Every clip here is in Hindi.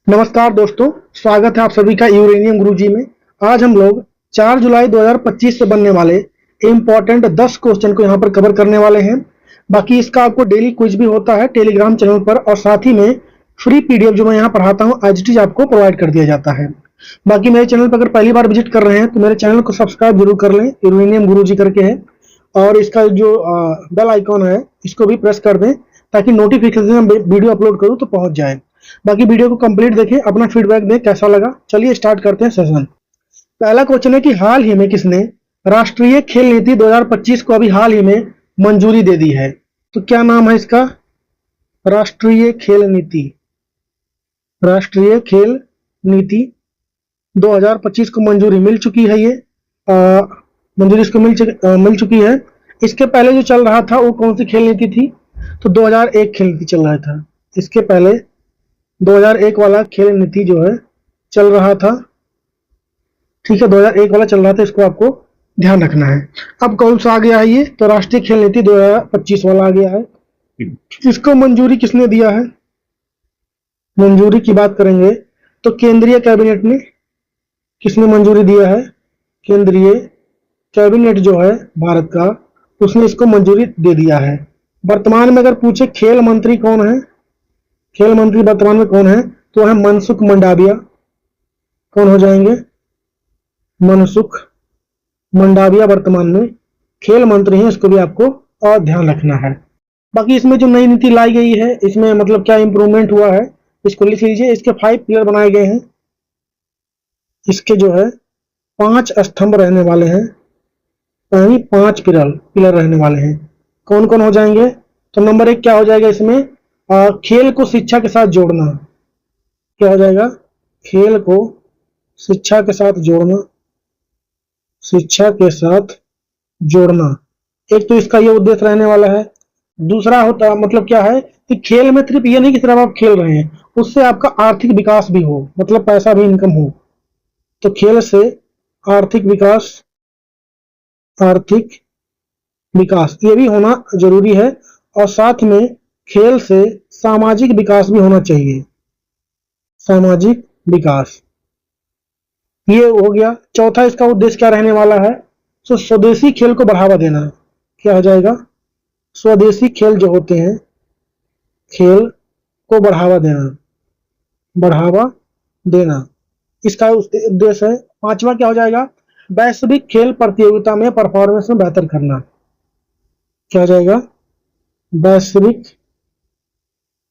नमस्कार दोस्तों, स्वागत है आप सभी का यूरेनियम गुरुजी में। आज हम लोग 4 जुलाई 2025 से बनने वाले इम्पोर्टेंट 10 क्वेश्चन को यहाँ पर कवर करने वाले हैं। बाकी इसका आपको डेली क्विज भी होता है टेलीग्राम चैनल पर, और साथ ही में फ्री पीडीएफ जो मैं यहाँ पढ़ाता हूँ एज इट इज आपको प्रोवाइड कर दिया जाता है। बाकी मेरे चैनल पर अगर पहली बार विजिट कर रहे हैं तो मेरे चैनल को सब्सक्राइब जरूर कर लें, यूरेनियम गुरुजी करके है, और इसका जो बेल आइकॉन है इसको भी प्रेस कर दें ताकि नोटिफिकेशन वीडियो अपलोड करूँ तो पहुंच जाए। बाकी वीडियो को कंप्लीट देखें, अपना फीडबैक दें कैसा लगा। चलिए स्टार्ट करते हैं सेशन। पहला क्वेश्चन है कि हाल ही में किसने राष्ट्रीय खेल नीति 2025 को अभी हाल ही में मंजूरी दे दी है? तो क्या नाम है इसका? राष्ट्रीय खेल नीति। राष्ट्रीय खेल नीति 2025 को मंजूरी मिल चुकी है। ये मंजूरी इसको मिल चुकी है। इसके पहले जो चल रहा था वो कौन सी खेल नीति थी? तो 2001 खेल नीति चल रहा था। इसके पहले 2001 वाला खेल नीति जो है चल रहा था। ठीक है, 2001 वाला चल रहा था, इसको आपको ध्यान रखना है। अब कौन सा आ गया है ये? तो राष्ट्रीय खेल नीति 2025 वाला आ गया है। इसको मंजूरी किसने दिया है? मंजूरी की बात करेंगे तो केंद्रीय कैबिनेट ने। किसने मंजूरी दिया है? केंद्रीय कैबिनेट जो है भारत का, उसने इसको मंजूरी दे दिया है। वर्तमान में अगर पूछे खेल मंत्री कौन है, खेल मंत्री वर्तमान में कौन है, तो है मनसुख मंडाविया। कौन हो जाएंगे? मनसुख मंडाविया वर्तमान में खेल मंत्री हैं। इसको भी आपको और ध्यान रखना है। बाकी इसमें जो नई नीति लाई गई है, इसमें मतलब क्या इंप्रूवमेंट हुआ है इसको लिख लीजिए। इसके 5 पिलर बनाए गए हैं। इसके जो है 5 स्तंभ रहने वाले हैं, यानी 5 पिलर रहने वाले हैं। कौन कौन हो जाएंगे? तो नंबर 1 क्या हो जाएगा इसमें? खेल को शिक्षा के साथ जोड़ना। क्या हो जाएगा? खेल को शिक्षा के साथ जोड़ना। शिक्षा के साथ जोड़ना एक तो इसका ये उद्देश्य रहने वाला है। दूसरा होता मतलब क्या है कि खेल में सिर्फ ये नहीं कि सिर्फ आप खेल रहे हैं, उससे आपका आर्थिक विकास भी हो, मतलब पैसा भी इनकम हो। तो खेल से आर्थिक विकास ये भी होना जरूरी है, और साथ में खेल से सामाजिक विकास भी होना चाहिए। सामाजिक विकास ये हो गया। चौथा इसका उद्देश्य क्या रहने वाला है? तो स्वदेशी खेल को बढ़ावा देना। क्या हो जाएगा? स्वदेशी खेल जो होते हैं, खेल को बढ़ावा देना इसका उद्देश्य है। 5वां क्या हो जाएगा? वैश्विक खेल प्रतियोगिता में परफॉर्मेंस में बेहतर करना। क्या हो जाएगा? वैश्विक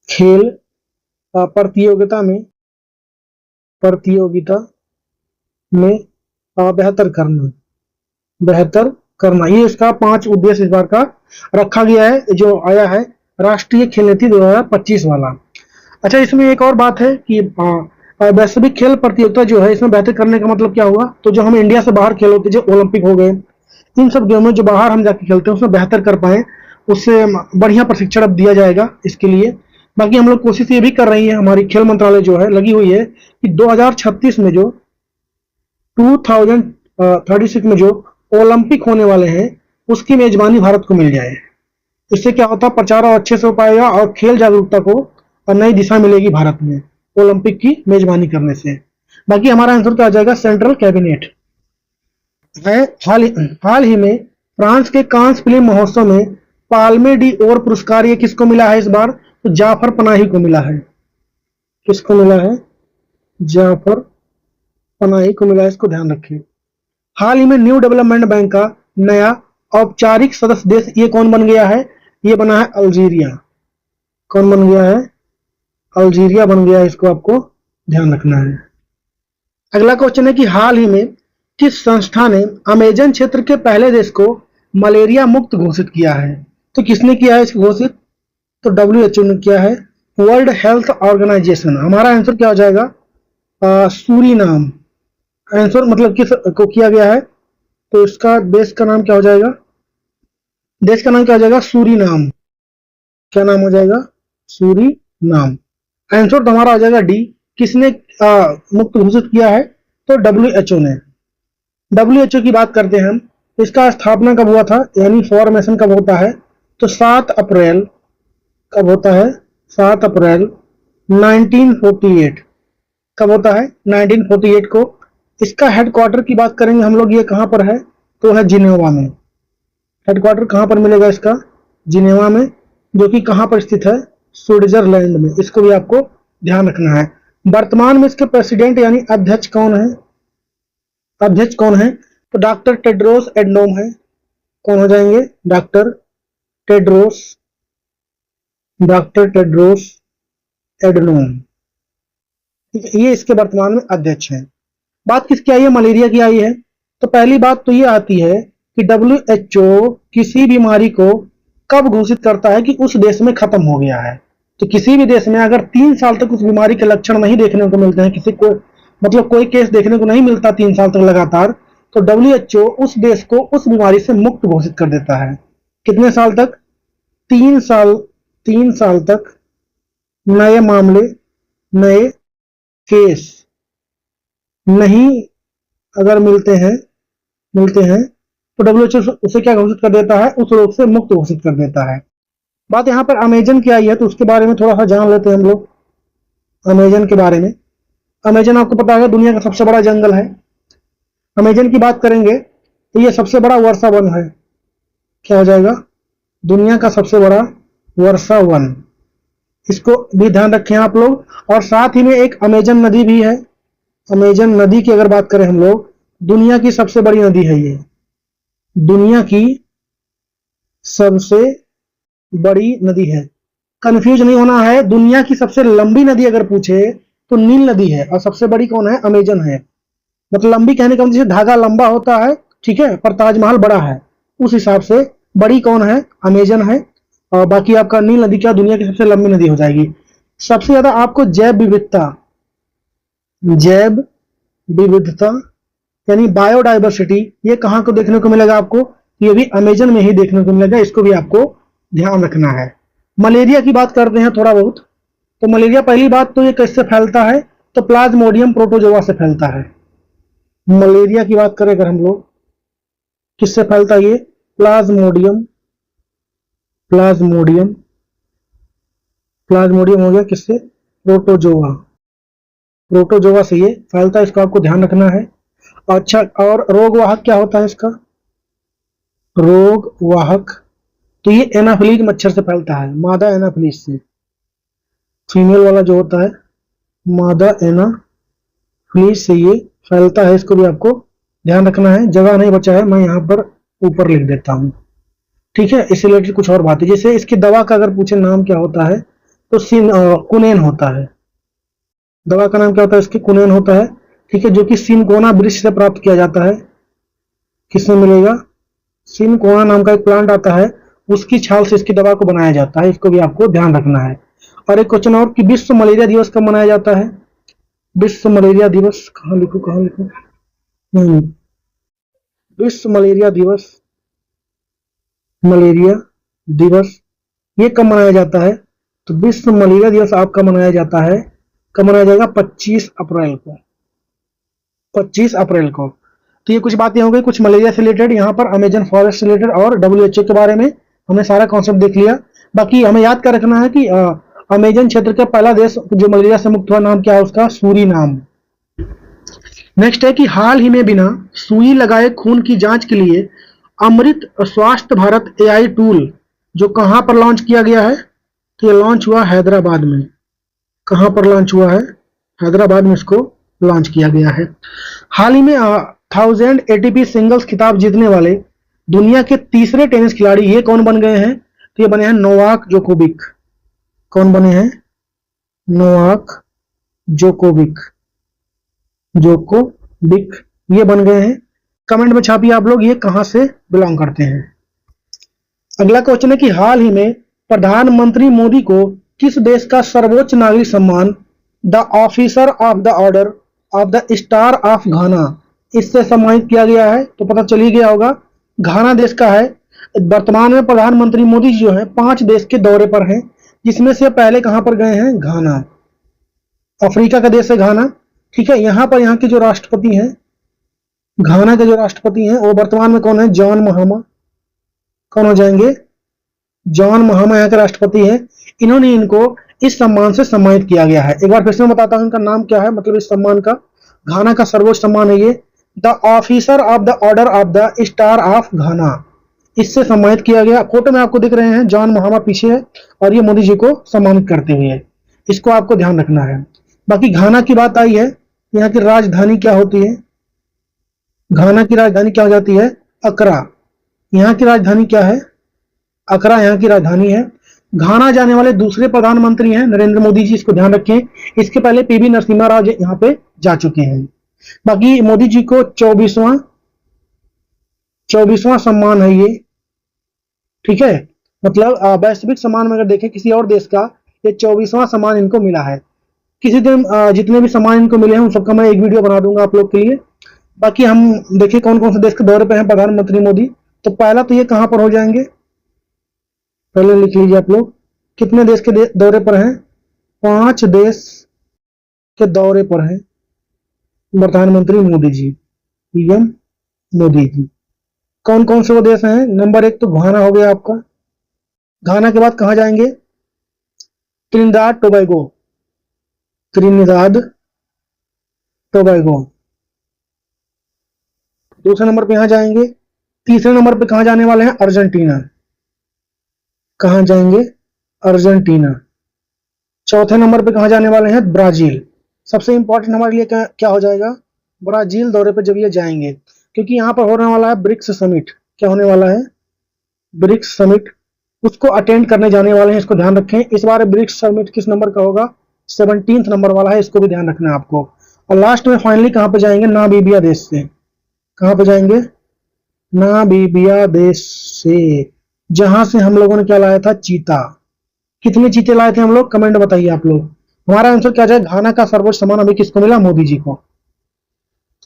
खेल प्रतियोगिता में बेहतर करना। ये इसका 5 उद्देश्य इस बार का रखा गया है, जो आया है राष्ट्रीय खेल नीति 2025 वाला। अच्छा, इसमें एक और बात है कि वैश्विक खेल प्रतियोगिता जो है इसमें बेहतर करने का मतलब क्या हुआ? तो जो हम इंडिया से बाहर खेल होते, जो ओलंपिक हो गए, इन सब गेम में जो बाहर हम जाके खेलते हैं उसमें बेहतर कर पाए, उससे बढ़िया प्रशिक्षण अब दिया जाएगा इसके लिए। बाकी हम लोग कोशिश ये भी कर रही है, हमारी खेल मंत्रालय जो है लगी हुई है कि 2036 में जो 2036 में जो ओलंपिक होने वाले हैं उसकी मेजबानी भारत को मिल जाए। इससे क्या होता है? प्रचार और अच्छे से हो पाएगा और खेल जागरूकता को और नई दिशा मिलेगी भारत में ओलंपिक की मेजबानी करने से। बाकी हमारा आंसर क्या आ जाएगा? सेंट्रल कैबिनेट है। हाल ही में फ्रांस के कांस फिल्म महोत्सव में पाल्मे डी ओर पुरस्कार ये किसको मिला है इस बार? तो जाफर पनाही को मिला है। किसको मिला है? जाफर पनाही को मिला है, इसको ध्यान रखिए। हाल ही में न्यू डेवलपमेंट बैंक का नया औपचारिक सदस्य देश ये कौन बन गया है? ये बना है अल्जीरिया। कौन बन गया है? अल्जीरिया बन गया है, इसको आपको ध्यान रखना है। अगला क्वेश्चन है कि हाल ही में किस संस्था ने अमेजन क्षेत्र के पहले देश को मलेरिया मुक्त घोषित किया है? तो किसने किया है इसको घोषित? तो WHO ने किया है, वर्ल्ड हेल्थ ऑर्गेनाइजेशन। हमारा आंसर क्या हो जाएगा? सूरीनाम। आंसर मतलब किस को किया गया है? तो इसका देश का नाम क्या हो जाएगा? देश का नाम क्या हो जाएगा? सूरीनाम। क्या नाम हो जाएगा? सूरीनाम। आंसर तो हमारा हो जाएगा डी। किसने मुक्त घोषित किया है? तो WHO ने। WHO की बात करते हैं हम, इसका स्थापना कब हुआ था, यानी फॉर्मेशन कब होता है? तो 7 अप्रैल कब होता है? 7 अप्रैल 1948 कब होता है? 1948 को। इसका हेडक्वार्टर की बात करेंगे हम लोग, ये कहाँ पर है? तो है जिनेवा में। हेडक्वार्टर कहाँ पर मिलेगा इसका? जिनेवा में, जो कि कहाँ पर स्थित है? स्विट्जरलैंड में। इसको भी आपको ध्यान रखना है। वर्तमान में इसके प्रेसिडेंट यानी अध्यक्ष कौन है? अध्यक्ष कौन है? तो डॉक्टर टेड्रोस एडनोम है। कौन हो जाएंगे? Doctor Tedros, doctor Tedros Adhanom. ठीक है, ये इसके वर्तमान में अध्यक्ष हैं। बात किसकी आई है? मलेरिया की आई है। तो पहली बात तो ये आती है कि WHO किसी बीमारी को कब घोषित करता है कि उस देश में खत्म हो गया है। तो किसी भी देश में अगर 3 साल तक उस बीमारी के लक्षण नहीं देखने को मिलते हैं, किसी को मतलब कोई केस देखने को नहीं मिलता 3 साल तक लगातार, तो WHO उस देश को उस बीमारी से मुक्त घोषित कर देता है। कितने साल तक? 3 साल। 3 साल तक नए मामले, नए केस नहीं अगर मिलते हैं तो WHO उसे क्या घोषित कर देता है? उस रोग से मुक्त घोषित कर देता है। बात यहाँ पर अमेजन की आई है, तो उसके बारे में थोड़ा सा जान लेते हैं हम लोग, अमेजन के बारे में। अमेजन आपको पता है दुनिया का सबसे बड़ा जंगल है। अमेजन की बात करेंगे तो ये सबसे बड़ा वर्षा वन है। क्या हो जाएगा? दुनिया का सबसे बड़ा वर्षा वन। इसको भी ध्यान रखें आप लोग। और साथ ही में एक अमेजन नदी भी है। अमेजन नदी की अगर बात करें हम लोग, दुनिया की सबसे बड़ी नदी है ये, दुनिया की सबसे बड़ी नदी है। कंफ्यूज नहीं होना है, दुनिया की सबसे लंबी नदी अगर पूछे तो नील नदी है, और सबसे बड़ी कौन है? अमेजन है। मतलब लंबी कहने का मतलब जैसे धागा लंबा होता है, ठीक है, पर ताजमहल बड़ा है, उस हिसाब से बड़ी कौन है? अमेजन है। और बाकी आपका नील नदी क्या दुनिया की सबसे लंबी नदी हो जाएगी। सबसे ज्यादा आपको जैव विविधता, जैव विविधता यानी बायोडाइवर्सिटी, ये कहाँ को देखने को मिलेगा आपको? ये भी अमेजन में ही देखने को मिलेगा। इसको भी आपको ध्यान रखना है। मलेरिया की बात करते हैं थोड़ा बहुत। तो मलेरिया, पहली बात तो ये कैसे फैलता है? तो प्लाज्मोडियम प्रोटोजोआ से फैलता है। मलेरिया की बात करें अगर हम लोग, किससे फैलता है ये? प्लाज्मोडियम, प्लाज्मोडियम, प्लाज्मोडियम हो गया किससे? प्रोटोजोआ, प्रोटोजोआ से ये फैलता है। इसको आपको ध्यान रखना है। अच्छा, और रोग वाहक क्या होता है इसका? रोग वाहक, तो ये एनाफिलीज मच्छर से फैलता है, मादा एनाफिलीज से। फीमेल वाला जो होता है मादा एनाफिलीज से ये फैलता है। इसको भी आपको ध्यान रखना है। जगह नहीं बचा है, मैं यहाँ पर ऊपर लिख देता हूँ, ठीक है। इससे रिलेटेड कुछ और बातें, जैसे इसकी दवा का अगर पूछे नाम क्या होता है, तो कुनेन होता है। दवा का नाम क्या होता है इसकी? कुनेन होता है, ठीक है, जो कि सिनकोना वृक्ष से प्राप्त किया जाता है। किसमें मिलेगा? सिनकोना नाम का एक प्लांट आता है, उसकी छाल से इसकी दवा को बनाया जाता है। इसको भी आपको ध्यान रखना है। और एक क्वेश्चन और कि विश्व मलेरिया दिवस कब मनाया जाता है? विश्व मलेरिया दिवस कहाँ लिखूं, कहाँ लिखूं? विश्व मलेरिया दिवस, मलेरिया दिवस ये कब मनाया जाता है? तो विश्व मलेरिया दिवस आपका मनाया जाता है, कब मनाया जाएगा? 25 अप्रैल को, 25 अप्रैल को। तो ये कुछ बातें हो गई कुछ मलेरिया से रिलेटेड, यहाँ पर अमेजन फॉरेस्ट से रिलेटेड, और WHO के बारे में हमने सारा कॉन्सेप्ट देख लिया। बाकी हमें याद कर रखना है कि अमेजन क्षेत्र का पहला देश जो मलेरिया से मुक्त हुआ, नाम क्या है उसका? सूरीनाम। नेक्स्ट है कि हाल ही में बिना सुई लगाए खून की जांच के लिए अमृत स्वास्थ्य भारत AI टूल जो कहां पर लॉन्च किया गया है? तो ये लॉन्च हुआ हैदराबाद में। कहां पर लॉन्च हुआ है? हैदराबाद में इसको लॉन्च किया गया है। हाल ही में 1000 ATP सिंगल्स खिताब जीतने वाले दुनिया के तीसरे टेनिस खिलाड़ी ये कौन बन गए हैं? तो ये बने हैं नोवाक जोकोविक। कौन बने हैं? नोवाक जोकोविक, जोकोविक ये बन गए हैं। कमेंट में छापिए आप लोग ये कहां से बिलोंग करते हैं। अगला क्वेश्चन है कि हाल ही में प्रधानमंत्री मोदी को किस देश का सर्वोच्च नागरिक सम्मान the officer of the order of the star of घाना इससे सम्मानित किया गया है? तो पता चल ही गया होगा, घाना देश का है। वर्तमान में प्रधानमंत्री मोदी जी जो है 5 देश के दौरे पर हैं, जिसमें से पहले कहां पर गए हैं? घाना, अफ्रीका का देश है घाना, ठीक है। यहाँ पर यहाँ के जो राष्ट्रपति हैं, घाना के जो राष्ट्रपति हैं वो वर्तमान में कौन है? जॉन महामा। कौन हो जाएंगे? जॉन महामा यहाँ के राष्ट्रपति हैं। इन्होंने इनको इस सम्मान से सम्मानित किया गया है। एक बार फिर से मैं बताता हूं इनका नाम क्या है, मतलब इस सम्मान का। घाना का सर्वोच्च सम्मान है ये, the officer of the order of the star of घाना। इससे सम्मानित किया गया। फोटो में आपको दिख रहे हैं जॉन महामा पीछे है और ये मोदी जी को सम्मानित करते हुए है। इसको आपको ध्यान रखना है। बाकी घाना की बात आई है, यहाँ की राजधानी क्या होती है? घाना की राजधानी क्या हो जाती है? अकरा। यहाँ की राजधानी क्या है? अकरा यहाँ की राजधानी है। घाना जाने वाले दूसरे प्रधानमंत्री हैं नरेंद्र मोदी जी, इसको ध्यान रखें। इसके पहले पीवी नरसिम्हा राव यहाँ पे जा चुके हैं। बाकी मोदी जी को 24वां सम्मान है ये, ठीक है। मतलब वैश्विक सम्मान में अगर देखें किसी और देश का, ये 24वां सम्मान इनको मिला है। किसी दिन जितने भी सम्मान इनको मिले हैं उन सबका मैं एक वीडियो बना दूंगा आप लोग के लिए। बाकी हम देखें कौन कौन से देश के दौरे पे हैं प्रधानमंत्री मोदी। तो पहला तो ये कहां पर हो जाएंगे, पहले लिख लीजिए आप लोग, कितने देश के दौरे पर हैं? 5 देश के दौरे पर हैं प्रधानमंत्री मोदी जी, पीएम मोदी जी। कौन कौन से वो देश हैं? नंबर 1 तो घाना हो गया आपका। घाना के बाद कहां जाएंगे? Trinidad Tobago, Trinidad Tobago. दूसरे नंबर पे यहां जाएंगे। तीसरे नंबर पे कहां जाने वाले हैं? अर्जेंटीना। कहां जाएंगे? अर्जेंटीना। चौथे नंबर पे कहां जाने वाले हैं? ब्राजील। सबसे इंपॉर्टेंट हमारे लिए क्या हो जाएगा? ब्राजील दौरे पे जब ये जाएंगे, क्योंकि यहां पर होने वाला है ब्रिक्स समिट। क्या होने वाला है? BRICS summit. उसको अटेंड करने जाने वाले हैं, इसको ध्यान रखें। इस बार ब्रिक्स समिट किस नंबर का होगा? 17th नंबर वाला है, इसको भी ध्यान रखना है आपको। और लास्ट में फाइनली कहां पे जाएंगे? नामीबिया देश से। कहां पे जाएंगे? नामीबिया देश से, जहां से हम लोगों ने क्या लाया था? चीता। कितने चीते लाए थे हम लोग? कमेंट बताइए आप लोग। हमारा आंसर क्या जाए? घाना का सर्वोच्च सम्मान अभी किसको मिला? मोदी जी को।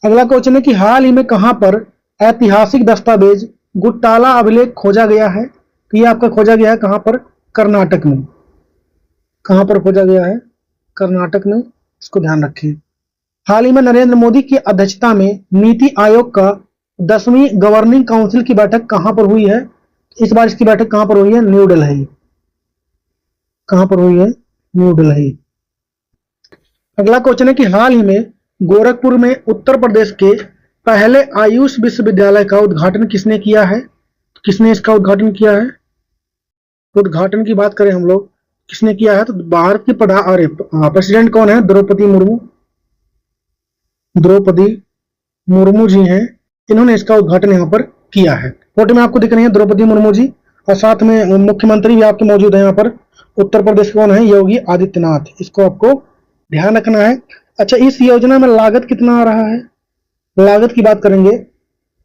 अगला क्वेश्चन है कि हाल ही में कहां पर ऐतिहासिक दस्तावेज गुट्टाला अभिलेख खोजा गया है? तो ये आपका खोजा गया है कहां पर? कर्नाटक में। कहां पर खोजा गया है? कर्नाटक में। इसको ध्यान रखें। हाल ही में नरेंद्र मोदी की अध्यक्षता में नीति आयोग का 10वीं गवर्निंग काउंसिल की बैठक कहां पर हुई है? इस बार इसकी बैठक कहां पर हुई है? न्यू दिल्ली। कहां पर हुई है? न्यू दिल्ली। अगला क्वेश्चन है कि हाल ही में गोरखपुर में उत्तर प्रदेश के पहले आयुष विश्वविद्यालय का उद्घाटन किसने किया है? किसने इसका उद्घाटन किया है? उद्घाटन की बात करें हम लोग, किसने किया है? तो भारत की प्रेसिडेंट कौन है? द्रौपदी मुर्मू। द्रौपदी मुर्मू जी हैं, इन्होंने इसका उद्घाटन यहाँ पर किया है। फोटो में आपको दिख रही है द्रौपदी मुर्मू जी, और साथ में मुख्यमंत्री भी आपके मौजूद है यहाँ पर। उत्तर प्रदेश कौन है? योगी आदित्यनाथ। इसको आपको ध्यान रखना है। अच्छा, इस योजना में लागत कितना आ रहा है? लागत की बात करेंगे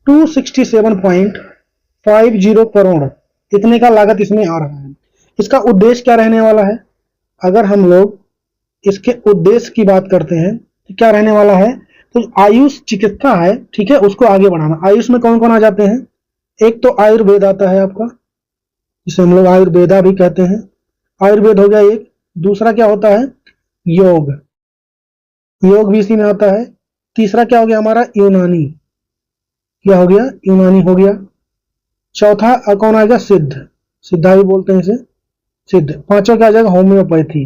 267.50 करोड़, इतने का लागत इसमें आ रहा है। इसका उद्देश्य क्या रहने वाला है? अगर हम लोग इसके उद्देश्य की बात करते हैं तो क्या रहने वाला है? तो आयुष चिकित्सा है, ठीक है, उसको आगे बढ़ाना। आयुष में कौन कौन आ जाते हैं? एक तो आयुर्वेद आता है आपका, जिसे हम लोग आयुर्वेदा भी कहते हैं। आयुर्वेद हो गया एक। दूसरा क्या होता है? योग। योग भी इसी में आता है। तीसरा क्या हो गया हमारा? यूनानी। क्या हो गया? यूनानी हो गया। चौथा कौन आएगा? सिद्ध। सिद्धा भी बोलते हैं इसे, सिद्ध। पांचवा क्या आ जाएगा? होम्योपैथी।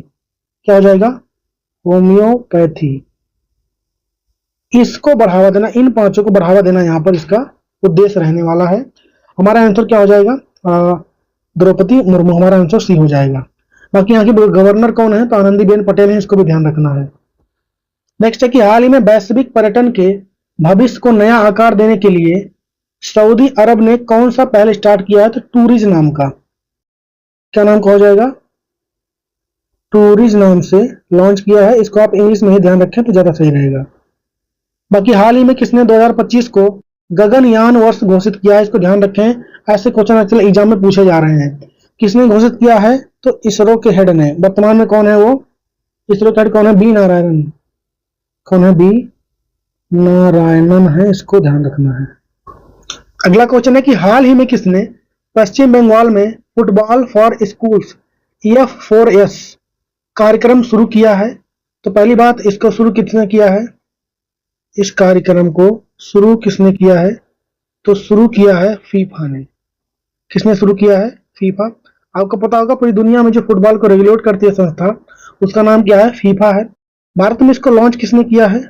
क्या हो जाएगा? होम्योपैथी। इसको बढ़ावा देना, इन पांचों को बढ़ावा देना यहाँ पर इसका उद्देश्य रहने वाला है। हमारा आंसर क्या हो जाएगा? द्रौपदी मुर्मू। हमारा आंसर सी हो जाएगा। बाकी यहाँ की गवर्नर कौन है? तो आनंदीबेन पटेल है, इसको भी ध्यान रखना है। नेक्स्ट है कि हाल ही में वैश्विक पर्यटन के भविष्य को नया आकार देने के लिए सऊदी अरब ने कौन सा पहल स्टार्ट किया है? तो टूरिज नाम का। क्या नाम का हो जाएगा? टूरिज नाम से लॉन्च किया है। इसको आप इंग्लिश में ही ध्यान रखें तो ज्यादा सही रहेगा। बाकी हाल ही में किसने 2025 को गगनयान वर्ष घोषित किया है? इसको ध्यान रखें, ऐसे क्वेश्चन आजकल एग्जाम में पूछे जा रहे हैं। किसने घोषित किया है? तो इसरो के हेड ने। वर्तमान में कौन है वो? इसरो के हेड कौन है? बी नारायणन। कौन है? बी नारायणन है, इसको ध्यान रखना है। अगला क्वेश्चन है कि हाल ही में किसने पश्चिम बंगाल में फुटबॉल फॉर स्कूल्स F4S कार्यक्रम शुरू किया है? तो पहली बात, इसको शुरू किसने किया है? इस कार्यक्रम को शुरू किसने किया है? तो शुरू किया है फीफा ने। किसने शुरू किया है? फीफा। आपको पता होगा पूरी दुनिया में जो फुटबॉल को रेगुलेट करती है संस्था, उसका नाम क्या है? फीफा है। भारत में इसको लॉन्च किसने किया है?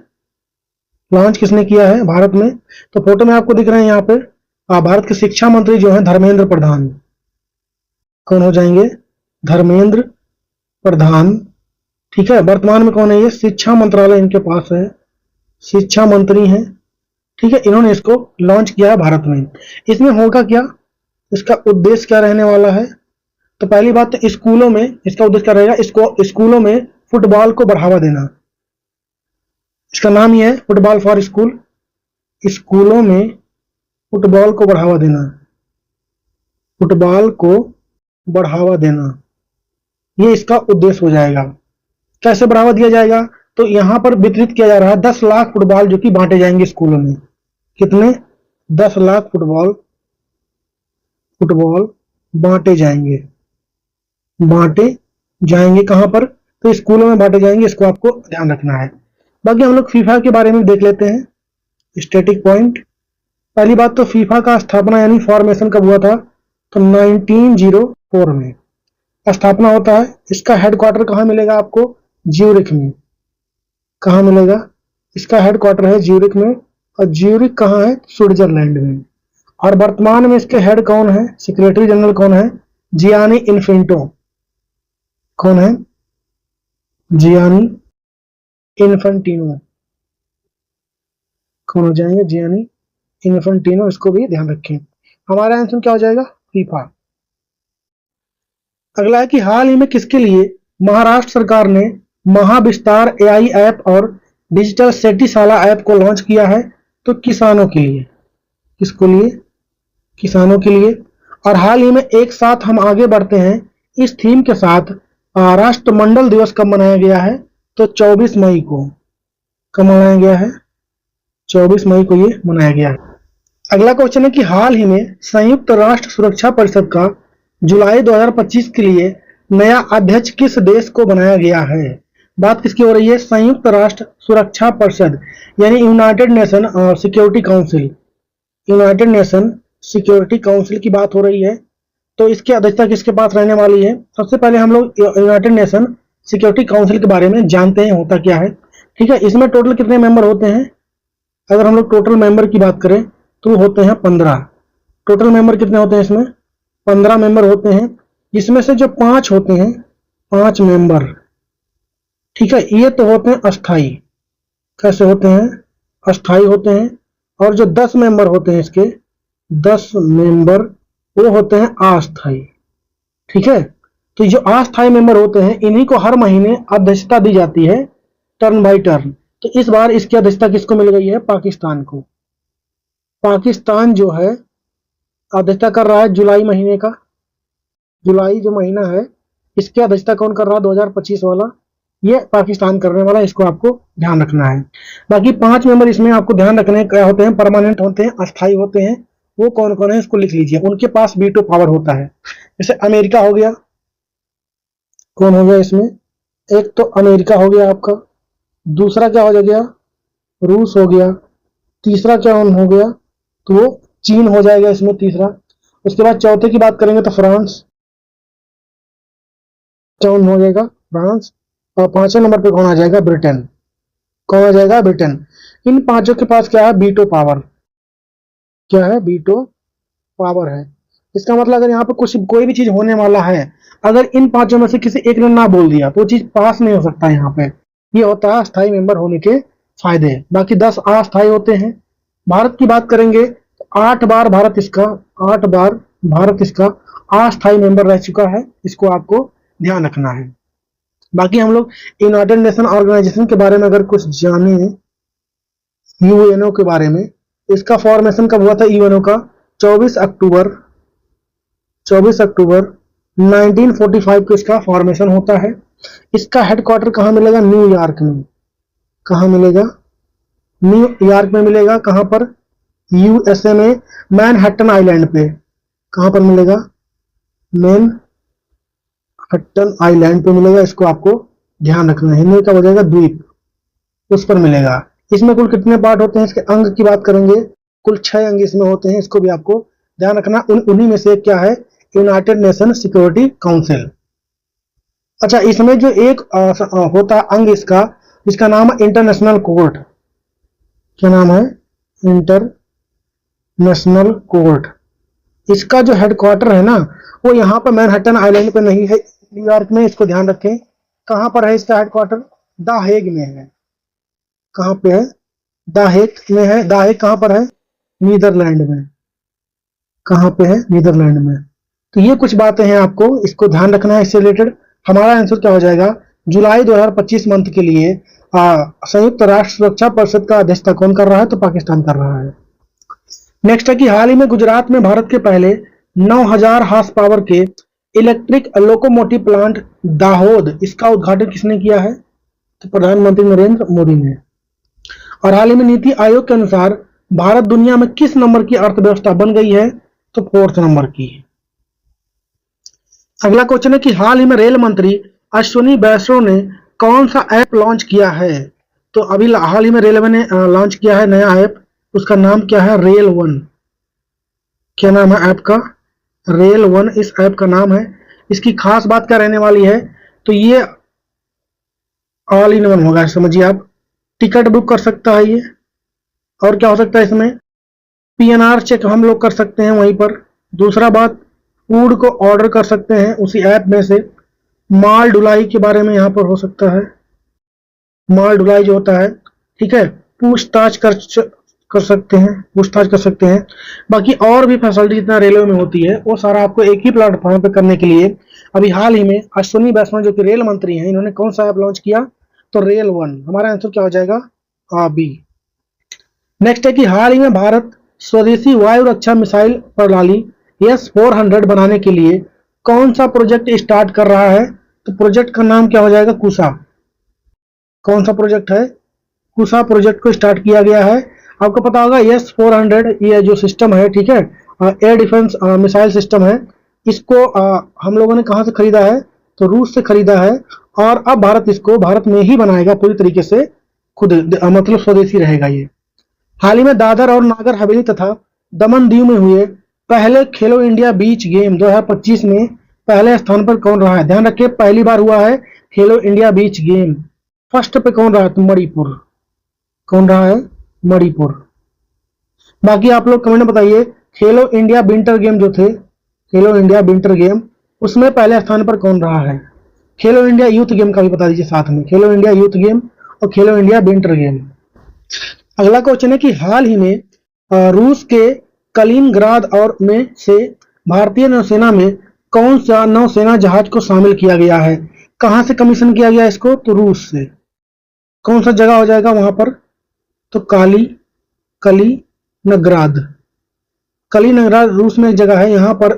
लॉन्च किसने किया है भारत में? तो फोटो में आपको दिख रहे हैं यहाँ पे भारत के शिक्षा मंत्री जो हैं धर्मेंद्र प्रधान। कौन हो जाएंगे? धर्मेंद्र प्रधान। ठीक है, वर्तमान में कौन है ये? शिक्षा मंत्रालय इनके पास है, शिक्षा मंत्री हैं। ठीक है, इन्होंने इसको लॉन्च किया है भारत में। इसमें होगा क्या? इसका उद्देश्य क्या रहने वाला है? तो पहली बात तो स्कूलों में इसका उद्देश्य क्या रहेगा? इसको स्कूलों में फुटबॉल को बढ़ावा देना। इसका नाम ही है फुटबॉल फॉर स्कूल। स्कूलों में फुटबॉल को बढ़ावा देना, फुटबॉल को बढ़ावा देना, ये इसका उद्देश्य हो जाएगा। कैसे बढ़ावा दिया जाएगा? तो यहां पर वितरित किया जा रहा है 10 लाख फुटबॉल जो कि बांटे जाएंगे स्कूलों में। कितने? 10 लाख फुटबॉल बांटे जाएंगे। बांटे जाएंगे कहां पर? तो स्कूलों में बांटे जाएंगे, इसको आपको ध्यान रखना है। बाकी हम लोग फीफा के बारे में देख लेते हैं, स्टैटिक पॉइंट। पहली बात तो फीफा का स्थापना यानी फॉर्मेशन कब हुआ था? तो 1904 में स्थापना होता है। इसका हेडक्वार्टर कहाँ मिलेगा आपको? ज्यूरिख में। कहाँ मिलेगा? इसका हेडक्वार्टर है ज्यूरिख में, और ज्यूरिख कहाँ है? स्विट्जरलैंड में। और वर्तमान में इसके हेड कौन है? सेक्रेटरी जनरल कौन है? जियानी इन्फेंटो। कौन है? Gianni Infantino. कौन हो जाएंगे? Gianni Infantino. इसको भी ध्यान रखें। हमारा आंसर क्या हो जाएगा? फीफा। अगला है कि हाल ही में किसके लिए महाराष्ट्र सरकार ने महाविस्तार एआई ऐप और डिजिटल सेठीशाला ऐप को लॉन्च किया है? तो किसानों के लिए। किसको लिए? किसानों के लिए। और हाल ही में एक साथ हम आगे बढ़ते हैं इस थीम के साथ राष्ट्रमंडल दिवस कब मनाया गया है? तो 24 मई को। कब मनाया गया है? 24 मई को ये मनाया गया है। अगला क्वेश्चन है कि हाल ही में संयुक्त राष्ट्र सुरक्षा परिषद का जुलाई 2025 के लिए नया अध्यक्ष किस देश को बनाया गया है? बात किसकी हो रही है? संयुक्त राष्ट्र सुरक्षा परिषद यानी United nation security council. United nation security council की बात हो रही है। तो इसकी अध्यक्षता किसके पास रहने वाली है? सबसे पहले हम लोग यूनाइटेड नेशन सिक्योरिटी काउंसिल के बारे में जानते हैं होता क्या है। ठीक है, इसमें टोटल कितने मेंबर होते हैं? अगर हम लोग टोटल मेंबर की बात करें तो होते हैं 15। टोटल मेंबर कितने होते हैं इसमें? 15 मेंबर होते हैं। इसमें से जो 5 होते हैं, 5 मेंबर, ठीक है, ये तो होते हैं अस्थाई। कैसे होते हैं? अस्थाई होते हैं। और जो 10 मेंबर होते हैं इसके, 10 मेंबर वो होते हैं अस्थाई। ठीक है, तो जो अस्थाई मेंबर होते हैं इन्हीं को हर महीने अध्यक्षता दी जाती है, टर्न बाय टर्न। तो इस बार इसकी अध्यक्षता किसको मिल गई है? पाकिस्तान को। पाकिस्तान जो है अध्यक्षता कर रहा है जुलाई महीने का। जुलाई जो महीना है इसकी अध्यक्षता कौन कर रहा है? 2025 वाला ये पाकिस्तान करने वाला। इसको आपको ध्यान रखना है। बाकी 5 मेंबर इसमें आपको ध्यान रखने क्या होते हैं? परमानेंट होते हैं, अस्थाई होते हैं। वो कौन कौन है इसको लिख लीजिए। उनके पास वीटो पावर होता है। जैसे अमेरिका हो गया। कौन हो गया इसमें? एक तो अमेरिका हो गया आपका, दूसरा क्या हो गया? रूस हो गया, तीसरा क्या हो गया? तो वो चीन हो जाएगा इसमें तीसरा। उसके बाद चौथे की बात करेंगे तो फ्रांस, कौन हो जाएगा? फ्रांस। और 5वें नंबर पे कौन आ जाएगा? ब्रिटेन। कौन आ जाएगा? ब्रिटेन। इन 5 के पास क्या है? Veto power. क्या है? वीटो पावर है। इसका मतलब अगर यहाँ पे कुछ कोई भी चीज होने वाला है, अगर इन 5 में से किसी एक ने ना बोल दिया तो वो चीज पास नहीं हो सकता। यहाँ पे ये होता है अस्थाई मेंबर होने के फायदे। बाकी 10 अस्थाई होते हैं। भारत की बात करेंगे तो 8 बार भारत इसका 8 बार भारत इसका अस्थाई मेंबर रह चुका है। इसको आपको ध्यान रखना है। बाकी हम लोग यूनाइटेड नेशन ऑर्गेनाइजेशन के बारे में अगर कुछ जाने, यूएनओ के बारे में, इसका फॉर्मेशन कब हुआ था यूएनओ का? 24 अक्टूबर 1945 को इसका फॉर्मेशन होता है। इसका हेडक्वार्टर कहाँ मिलेगा? न्यूयॉर्क में। कहाँ मिलेगा? न्यूयॉर्क में मिलेगा। कहाँ पर? यूएसए में मैनहट्टन आइलैंड पे। कहाँ पर मिलेगा? मैनहट्टन आइलैंड पे मिलेगा। इसको आपको ध्यान रखना है। हिंदी का हो जाएगा द्वीप, उस पर मिलेगा। इसमें कुल कितने पार्ट होते हैं? इसके अंग की बात करेंगे कुल 6 अंग इसमें होते हैं। इसको भी आपको ध्यान रखना। उन्हीं में से क्या है? United nation security council. अच्छा, इसमें जो एक होता है अंग इसका, जिसका नाम है इंटरनेशनल कोर्ट। क्या नाम है? International court. इसका जो हेडक्वार्टर है ना, वो यहाँ पर मैनहट्टन आइलैंड पे नहीं है, न्यूयॉर्क में, इसको ध्यान रखें। कहाँ पर है इसका हेडक्वार्टर? द हेग में है। कहाँ पे है? द हेग में है। द हेग कहाँ पर है? नीदरलैंड में। कहाँ पे है? नीदरलैंड में। तो ये कुछ बातें हैं, आपको इसको ध्यान रखना है। इससे रिलेटेड हमारा आंसर क्या हो जाएगा? जुलाई 2025 मंथ के लिए संयुक्त राष्ट्र सुरक्षा परिषद का अध्यक्षता कौन कर रहा है? तो पाकिस्तान कर रहा है। नेक्स्ट है कि हाल ही में गुजरात में भारत के पहले 9000 हार्स पावर के इलेक्ट्रिक लोकोमोटिव प्लांट दाहोद, इसका उद्घाटन किसने किया है? तो प्रधानमंत्री नरेंद्र मोदी ने। और हाल ही में नीति आयोग के अनुसार भारत दुनिया में किस नंबर की अर्थव्यवस्था बन गई है? तो 4th नंबर की। अगला क्वेश्चन है कि हाल ही में रेल मंत्री अश्विनी वैष्णव ने कौन सा ऐप लॉन्च किया है? तो अभी हाल ही में रेलवे ने लॉन्च किया है नया ऐप, उसका नाम क्या है? Rail one. क्या नाम है ऐप का? रेल वन इस ऐप का नाम है। इसकी खास बात क्या रहने वाली है? तो ये ऑल इन वन होगा, समझिए आप। टिकट बुक कर सकता है ये, और क्या हो सकता है इसमें? पीएनआर चेक हम लोग कर सकते हैं वहीं पर। दूसरा बात, फूड को ऑर्डर कर सकते हैं उसी ऐप में से। माल ढुलाई के बारे में यहाँ पर हो सकता है, माल ढुलाई जो होता है, ठीक है, पूछताछ कर सकते हैं, पूछताछ कर सकते हैं। बाकी और भी फैसिलिटी जितना रेलवे में होती है, वो सारा आपको एक ही प्लेटफॉर्म पे करने के लिए अभी हाल ही में अश्विनी वैष्णव जो कि रेल मंत्री हैं, इन्होंने कौन सा ऐप लॉन्च किया? तो रेल वन। हमारा आंसर क्या हो जाएगा? बी। नेक्स्ट है कि हाल ही में भारत स्वदेशी वायु रक्षा मिसाइल प्रणाली S-400 बनाने के लिए कौन सा प्रोजेक्ट स्टार्ट कर रहा है? तो प्रोजेक्ट का नाम क्या हो जाएगा? कुशा। कौन सा प्रोजेक्ट है? कुशा प्रोजेक्ट को स्टार्ट किया गया है। आपको पता होगा S-400 ये जो सिस्टम है, ठीक है, एयर डिफेंस मिसाइल सिस्टम है। इसको हम लोगों ने कहाँ से खरीदा है? तो रूस से खरीदा है। और अब भारत इसको भारत में ही बनाएगा पूरी तरीके से, खुद मतलब स्वदेशी रहेगा ये। हाल ही में दादर और नागर हवेली तथा दमन दीव में हुए पहले खेलो इंडिया बीच गेम 2025 में पहले स्थान पर कौन रहा है? ध्यान रखिए, पहली बार हुआ है खेलो इंडिया बीच गेम। फर्स्ट पे कौन रहा है? तो मणिपुर। कौन रहा है? मणिपुर। बाकी आप लोग कमेंट में बताइए, खेलो इंडिया विंटर गेम जो थे, खेलो इंडिया विंटर गेम, उसमें पहले स्थान पर कौन रहा है? खेलो इंडिया यूथ गेम का भी बता दीजिए साथ में, खेलो इंडिया यूथ गेम और खेलो इंडिया विंटर गेम। अगला क्वेश्चन है कि हाल ही में रूस के कलिनग्राद और में से भारतीय नौसेना में कौन सा नौसेना जहाज को शामिल किया गया है? कहां से कमीशन किया गया इसको? तो रूस से। कौन सा जगह हो जाएगा वहां पर? तो कलिनग्राद। कलिनग्राद रूस में एक जगह है,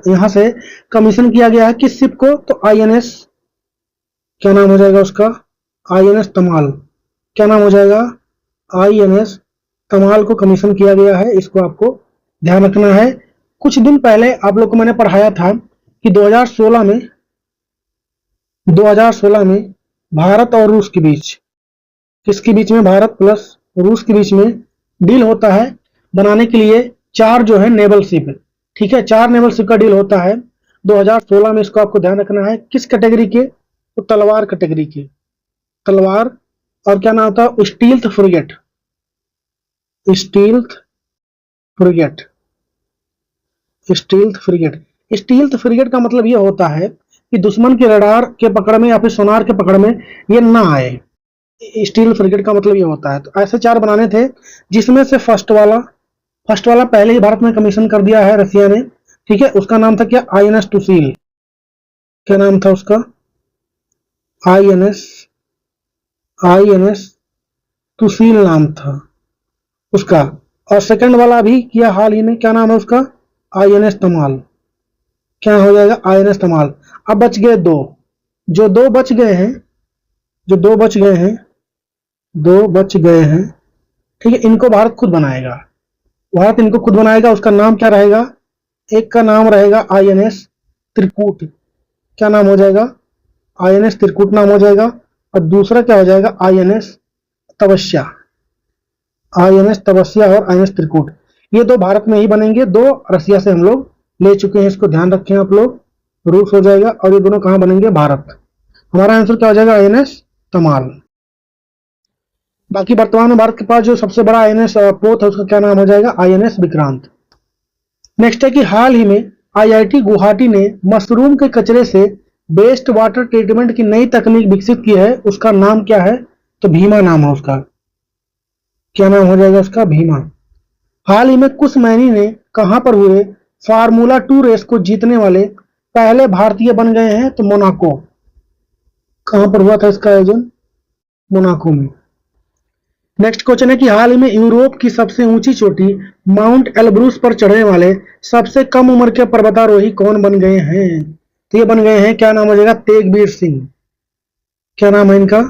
यहां से कमीशन किया गया है किस शिप को? तो INS, क्या नाम हो जाएगा उसका? INS तमाल। क्या नाम हो जाएगा? INS तमाल को कमीशन किया गया है। इसको आपको ध्यान रखना है। कुछ दिन पहले आप लोग को मैंने पढ़ाया था कि 2016 में भारत और रूस के बीच, किसके बीच में? भारत प्लस रूस के बीच में डील होता है बनाने के लिए 4 जो है नेवल शिप, ठीक है, 4 नेवल शिप का डील होता है 2016 में। इसको आपको ध्यान रखना है। किस कैटेगरी के? तो तलवार कैटेगरी के, तलवार। और क्या नाम था? Stealth frigate, stealth frigate, stealth frigate. Stealth frigate का मतलब यह होता है कि दुश्मन के रडार के पकड़ में या फिर सोनार के पकड़ में ये ना आए। स्टील फ्रिगेट का मतलब ये होता है। तो ऐसे 4 बनाने थे, जिसमें से फर्स्ट वाला पहले ही भारत में कमीशन कर दिया है रसिया ने, ठीक है। उसका नाम था क्या? INS टुसील। क्या नाम था उसका? INS टुसील नाम था उसका। और सेकंड वाला भी किया हाल ही में, क्या नाम है उसका? INS तमाल। क्या हो जाएगा? INS तमाल। अब बच गए 2, जो 2 बच गए हैं, ठीक है, इनको भारत खुद बनाएगा। उसका नाम क्या रहेगा? एक का नाम रहेगा INS त्रिकूट। क्या नाम हो जाएगा? INS त्रिकूट नाम हो जाएगा। और दूसरा क्या हो जाएगा? INS तपस्या, INS तपस्या और INS त्रिकूट। ये 2 भारत में ही बनेंगे, 2 रसिया से हम लोग ले चुके हैं, इसको ध्यान रखें आप लोग। रूस हो जाएगा, और ये दोनों कहां बनेंगे? भारत। हमारा आंसर क्या हो जाएगा? INS तमाल। बाकी वर्तमान में भारत के पास जो सबसे बड़ा INS पोत है उसका क्या नाम हो जाएगा? INS विक्रांत। नेक्स्ट है कि हाल ही में IIT गुवाहाटी ने मशरूम के कचरे से वेस्ट वाटर ट्रीटमेंट की नई तकनीक विकसित की है, उसका नाम क्या है? तो भीमा नाम है उसका। क्या नाम हो जाएगा उसका? भीमा। हाल ही में कुश मैनी ने कहां पर हुए फार्मूला 2 रेस को जीतने वाले पहले भारतीय बन गए हैं? तो मोनाको। कहां पर हुआ था इसका आयोजन? मोनाको में। नेक्स्ट क्वेश्चन है कि हाल ही में यूरोप की सबसे ऊंची चोटी माउंट एलब्रूस पर चढ़ने वाले सबसे कम उम्र के पर्वतारोही कौन बन गए हैं? तो ये बन गए हैं, क्या नाम हो जाएगा? तेगबीर सिंह। क्या नाम है इनका?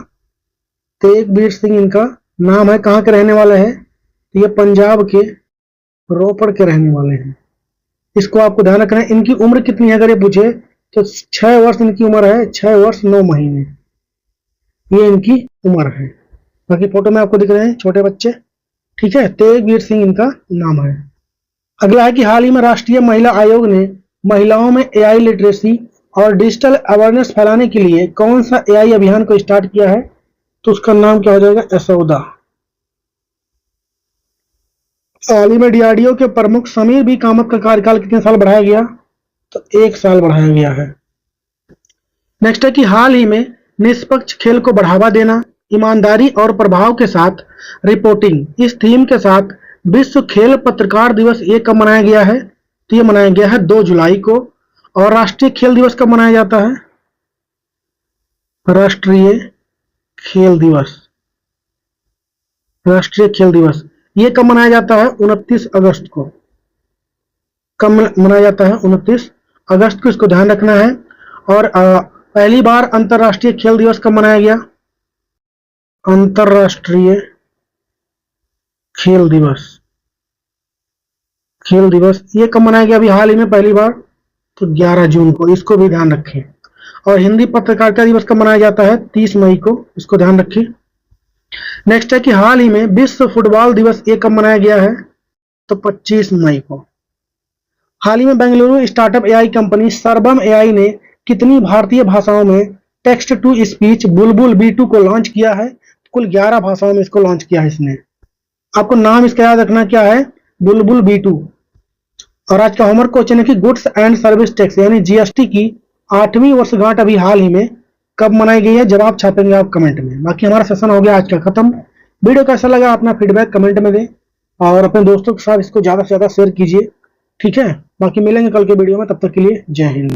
तेगबीर सिंह इनका नाम है। कहां के रहने वाले हैं? तो ये पंजाब के रोपड़ के रहने वाले हैं। इसको आपको ध्यान रखना है। इनकी उम्र कितनी है अगर ये पूछे तो 6 वर्ष इनकी उम्र है, 6 वर्ष 9 महीने ये इनकी उम्र है। बाकी फोटो में आपको दिख रहे हैं छोटे बच्चे, ठीक है। तेगबीर सिंह इनका नाम है। अगला है कि हाल ही में राष्ट्रीय महिला आयोग ने महिलाओं में AI लिटरेसी और डिजिटल अवेयरनेस फैलाने के लिए कौन सा AI अभियान को स्टार्ट किया है? तो उसका नाम क्या हो जाएगा? यशोदा। हाल ही में DRDO के प्रमुख समीर बी कामत का कार्यकाल कितने साल बढ़ाया गया? तो 1 साल बढ़ाया गया है। नेक्स्ट है कि हाल ही में निष्पक्ष खेल को बढ़ावा देना, ईमानदारी और प्रभाव के साथ रिपोर्टिंग, इस थीम के साथ विश्व खेल पत्रकार दिवस ये कब मनाया गया है? तो ये मनाया गया है 2 जुलाई को। और राष्ट्रीय खेल दिवस कब मनाया जाता है? राष्ट्रीय खेल दिवस, राष्ट्रीय खेल दिवस ये कब मनाया जाता है? 29 अगस्त को। कब मनाया जाता है? 29 अगस्त को, इसको ध्यान रखना है। और पहली बार अंतरराष्ट्रीय खेल दिवस कब मनाया गया? अंतरराष्ट्रीय खेल दिवस, खेल दिवस ये कब मनाया गया अभी हाल ही में पहली बार? तो 11 जून को, इसको भी ध्यान रखें। और हिंदी पत्रकारिता दिवस कब मनाया जाता है? 30 मई को, इसको ध्यान रखिए। नेक्स्ट है कि हाल ही में विश्व फुटबॉल दिवस ये कब मनाया गया है? तो 25 मई को। हाल ही में बेंगलुरु स्टार्टअप AI कंपनी सर्वम AI ने कितनी भारतीय भाषाओं में text to speech Bulbul B2 को लॉन्च किया है? कुल 11 भाषाओं में इसको लॉन्च किया है इसने। आपको नाम इसका याद रखना क्या है? बुलबुल B2। और आज का होमवर्क क्वेश्चन है कि गुड्स एंड सर्विस टैक्स यानी GST की 8वीं वर्षगांठ अभी हाल ही में कब मनाई गई है? जवाब छापेंगे आप कमेंट में। बाकी हमारा सेशन हो गया आज का खत्म। वीडियो कैसा लगा अपना फीडबैक कमेंट में दें और अपने दोस्तों के साथ इसको ज्यादा से ज्यादा शेयर कीजिए, ठीक है। बाकी मिलेंगे कल के वीडियो में, तब तक के लिए जय हिंद।